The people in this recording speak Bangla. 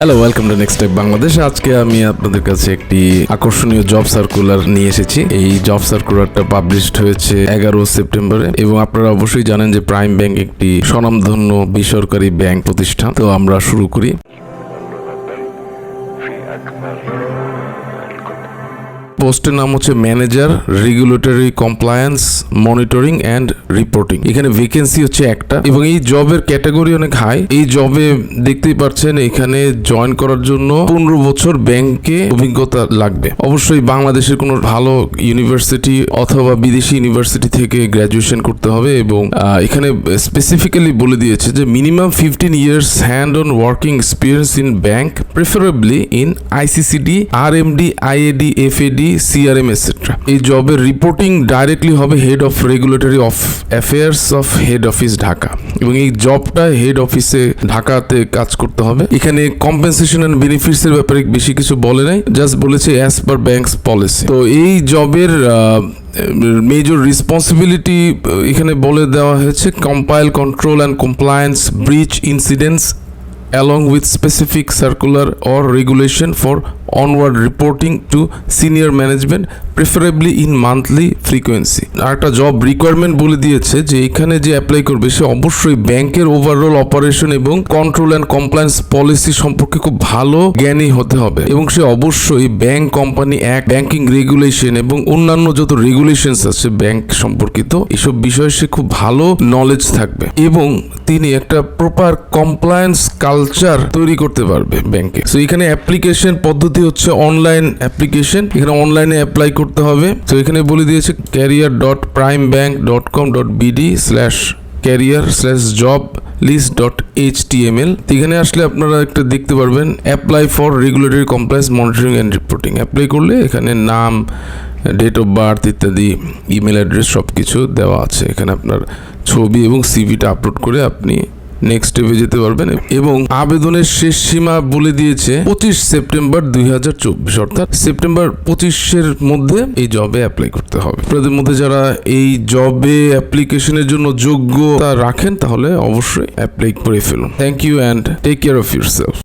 Hello, welcome to next step Bangladesh. আজকে আমি আপনাদের কাছে একটি আকর্ষণীয় জব সার্কুলার নিয়ে এসেছি। এই জব সার্কুলারটা পাবলিশড হয়েছে 11 সেপ্টেম্বরে এবং আপনারা অবশ্যই জানেন যে প্রাইম ব্যাংক একটি স্বনামধন্য বেসরকারি ব্যাংক প্রতিষ্ঠান। তো আমরা শুরু করি। পোস্টের নাম হচ্ছে manager regulatory compliance monitoring and reporting. এখানে ভ্যাকেন্সি হচ্ছে একটা এবং এই জবের ক্যাটাগরি অনেক হাই। এই জবে দেখতেই পাচ্ছেন এখানে জয়েন করার জন্য 15 বছর ব্যাংকে অভিজ্ঞতা লাগবে। অবশ্যই বাংলাদেশের কোনো ভালো ইউনিভার্সিটি অথবা বিদেশি ইউনিভার্সিটি থেকে গ্র্যাজুয়েশন করতে হবে এবং এখানে স্পেসিফিক্যালি বলে দিয়েছে যে minimum 15 years hand on working experience in bank, preferably in ICCD, RMD, IAD, FAD, CRM etcetera. এই জবের রিপোর্টিং ডাইরেক্টলি হবে head of regulatory of affairs of head office Dhaka এবং এই জবটা হেড অফিসে ঢাকাতে কাজ করতে হবে। এখানে কম্পেনসেশন এন্ড বেনিফিটস এর ব্যাপারে বেশি কিছু বলে নাই, জাস্ট বলেছে অ্যাজ পার ব্যাংকস পলিসি। তো এই জবের মেজর রেসপন্সিবিলিটি এখানে বলে দেওয়া হয়েছে compile, control and compliance breach incidents along with specific circular or regulation for onward reporting to senior management, preferably in monthly frequency. একটা জব রিকোয়ারমেন্ট বলে দিয়েছে যে এখানে যে অ্যাপ্লাই করবে সে অবশ্যই ব্যাংকের ওভারঅল অপারেশন এবং কন্ট্রোল অ্যান্ড কমপ্লায়েন্স পলিসি সম্পর্কে খুব ভালো জ্ঞানী হতে হবে এবং সে অবশ্যই bank company act, banking regulation এবং অন্যান্য যত রেগুলেশনস আছে ব্যাংক সম্পর্কিত এসব বিষয়ে সে খুব ভালো নলেজ থাকবে এবং তিনি একটা প্রপার কমপ্লায়েন্স কালচার তৈরি করতে পারবে ব্যাংকে। সো এখানে অ্যাপ্লিকেশন পদ্ধতি হচ্ছে অনলাইন অ্যাপ্লিকেশন। এখানে অনলাইনে অ্যাপ্লাই করতে হবে। তো এখানে বলে দিয়েছে career.primebank.com.bd/career/job list.html। এখানে আসলে আপনারা একটা দেখতে পারবেন apply for regulatory compliance monitoring and reporting. Apply করলে এখানে নাম, ডেট অফ বার্থ ইত্যাদি, ইমেল অ্যাড্রেস সব কিছু দেওয়া আছে। এখানে আপনার ছবি এবং সিভিটা আপলোড করে আপনি নেক্সট স্টেপে যেতে পারবেন এবং আবেদনের শেষ সীমা বলে দিয়েছে 25 সেপ্টেম্বর 2024, অর্থাৎ সেপ্টেম্বর 25-এর মধ্যে এই জবে অ্যাপ্লাই করতে হবে। আপনাদের মধ্যে যারা এই জবে অ্যাপ্লিকেশনের জন্য যোগ্যতা রাখেন তাহলে অবশ্যই অ্যাপ্লাই করে ফেলুন। Thank you and take care of yourself.